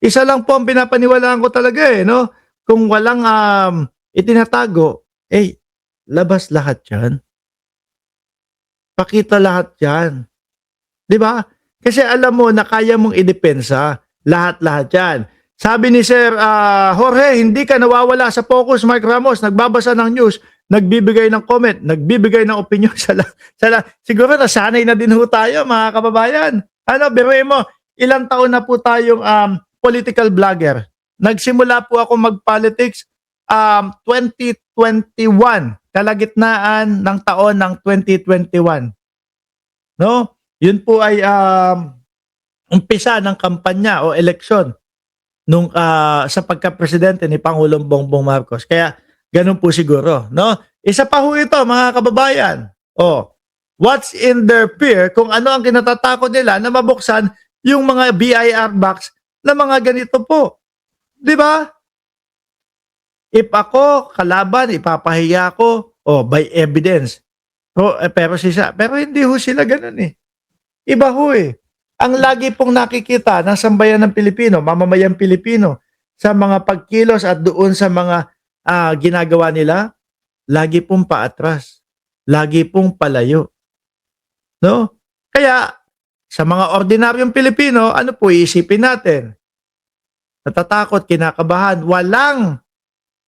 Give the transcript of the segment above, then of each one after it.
Isa lang po ang pinapaniwalaan ko talaga, eh, 'no? Kung walang, itinatago, eh, labas lahat 'yan. Pakita lahat 'yan, 'di ba? Kasi alam mo na kaya mong idepensa lahat-lahat 'yan. Sabi ni Sir, Jorge, hindi ka nawawala sa focus, Mark Ramos, nagbabasa ng news, nagbibigay ng comment, nagbibigay ng opinyon siguro nasanay na din ho tayo mga kababayan. Ano, biruin mo, ilang taon na po tayong, political vlogger. Nagsimula po ako mag-politics, 2021, kalagitnaan ng taon ng 2021, 'no? Yun po ay, umpisa ng kampanya o eleksyon nung, sa pagkapresidente ni Pangulong Bongbong Marcos. Kaya gano'n po siguro, 'no? Isa pa ho ito mga kababayan, oh, what's in their fear kung ano ang kinatatakot nila na mabuksan yung mga BIR box na mga ganito po, 'di ba? If ako kalaban, ipapahiya ko, oh, by evidence. Pero hindi ho sila gano'n, eh. Iba ho, eh. Ang lagi pong nakikita ng sambayan ng Pilipino, mamamayang Pilipino, sa mga pagkilos at doon sa mga, ginagawa nila, lagi pong paatras, lagi pong palayo, 'no? Kaya sa mga ordinaryong Pilipino, ano po iisipin natin? Natatakot, kinakabahan, walang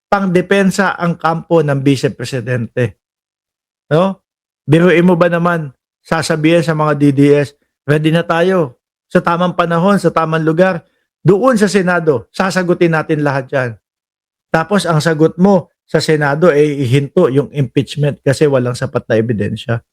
pangdepensa ang kampo ng Vice Presidente, 'no? Biruin mo ba naman, sasabihin sa mga DDS, ready na tayo sa tamang panahon, sa tamang lugar, doon sa Senado, sasagutin natin lahat 'yan. Tapos ang sagot mo sa Senado ay ihinto yung impeachment kasi walang sapat na ebidensya.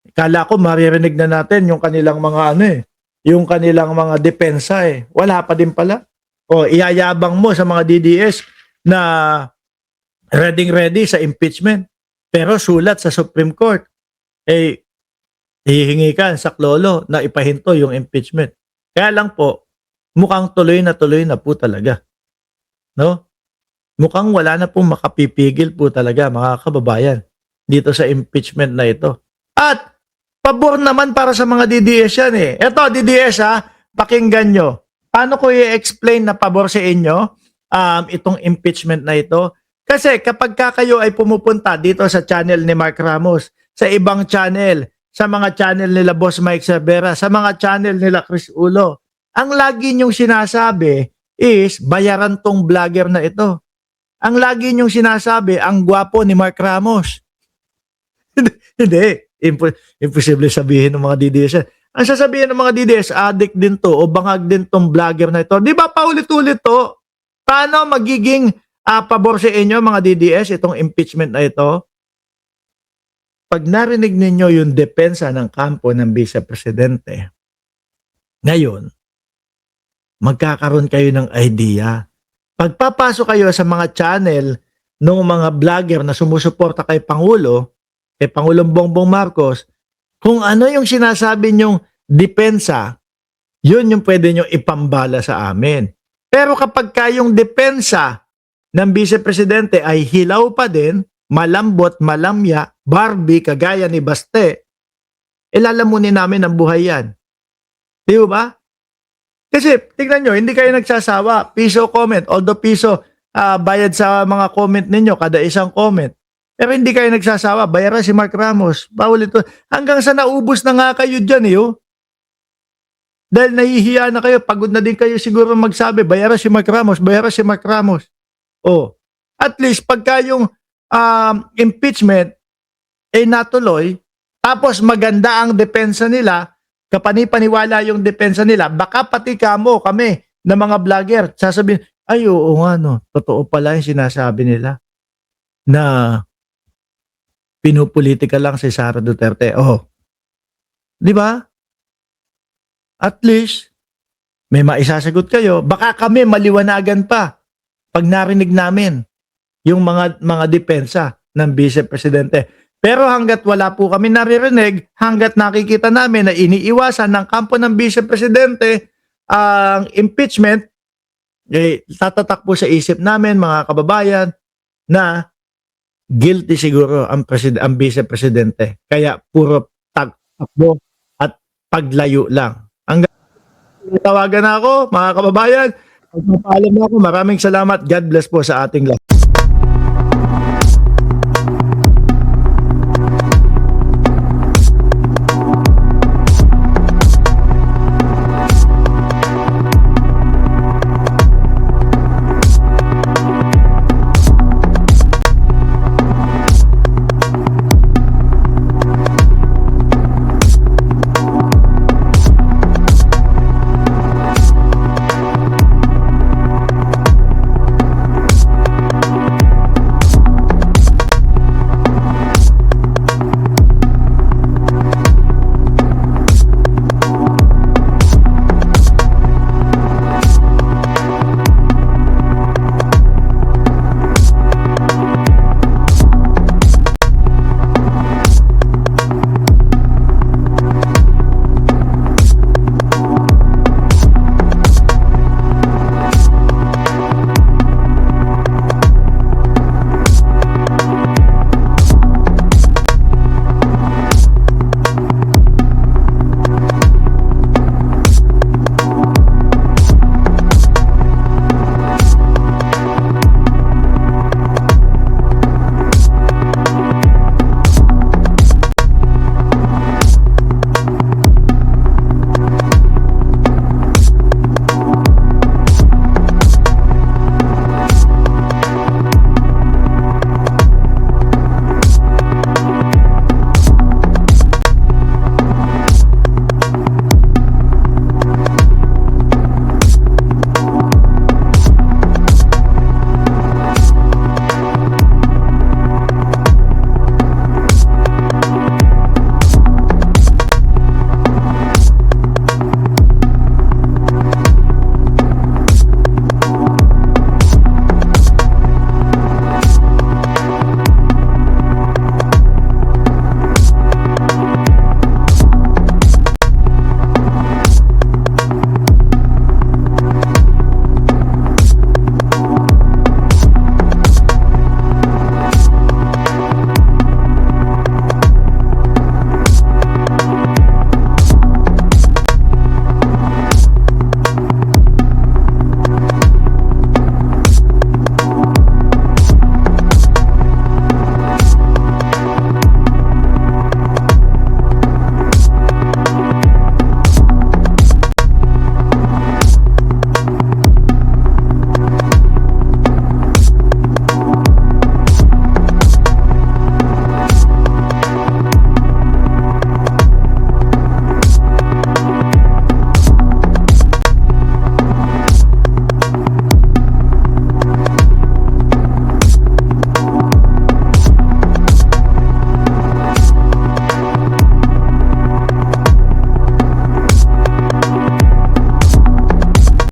Akala ko maririnig na natin yung kanilang mga ano, eh, yung kanilang mga depensa, eh. Wala pa din pala. O iyayabang mo sa mga DDS na ready sa impeachment. Pero sulat sa Supreme Court, eh, hihingi ka sa saklolo na ipahinto yung impeachment. Kaya lang po, mukhang tuloy na po talaga, 'no? Mukhang wala na pong makapipigil po talaga mga kababayan dito sa impeachment na ito. At pabor naman para sa mga DDS yan, eh. Eto DDS, pakinggan nyo. Paano ko i-explain na pabor sa inyo itong impeachment na ito? Kasi kapag kayo ay pumupunta dito sa channel ni Mark Ramos, sa ibang channel, sa mga channel nila Boss Mike Cervera, sa mga channel nila Chris Ulo, ang lagi nyong sinasabi is bayaran tong vlogger na ito. Ang lagi nyong sinasabi, ang gwapo ni Mark Ramos. Hindi. Imposible sabihin ng mga DDS. Ang sasabihin ng mga DDS, addict din to o bangag din tong vlogger na ito. Di ba paulit-ulit to? Paano magiging pabor sa inyo mga DDS itong impeachment na ito? Pag narinig ninyo yung depensa ng kampo ng Vice Presidente, ngayon, magkakaroon kayo ng idea. Pagpapasok kayo sa mga channel ng mga vlogger na sumusuporta kay Pangulo, kay Pangulong Bongbong Marcos, kung ano yung sinasabi nyong depensa, yun yung pwede nyo ipambala sa amin. Pero kapag kayong depensa ng Vice Presidente ay hilaw pa din, malambot, malamya, Barbie, kagaya ni Baste, ilalamunin namin ang buhay yan. Di ba? Kasi, tignan nyo, hindi kayo nagsasawa. Piso comment, although piso bayad sa mga comment ninyo, kada isang comment. Pero hindi kayo nagsasawa, bayaran si Mark Ramos. Bawal ito. Hanggang sa naubos na nga kayo dyan, eh. Oh. Dahil nahihiya na kayo, pagod na din kayo siguro magsabi, bayaran si Mark Ramos, bayaran si Mark Ramos. Oh. At least, pagka yung impeachment ay natuloy, tapos maganda ang depensa nila, kapanipaniwala yung depensa nila, baka pati kami na mga vlogger, sasabihin, ay oo nga no, totoo pala yung sinasabi nila na pinupolitika lang si Sara Duterte. Oh. Di ba? At least, may maisasagot kayo. Baka kami maliwanagan pa pag narinig namin yung mga depensa ng Vice Presidente. Pero hanggat wala po kami naririnig, hanggat nakikita namin na iniiwasan ng kampo ng Vice Presidente ang impeachment, tatatak po sa isip namin mga kababayan na guilty siguro ang Vice Presidente. Kaya puro takbo at paglayo lang. Tawagan na ako, mga kababayan. Magpapaalam na ako. Maraming salamat. God bless po sa ating lahat.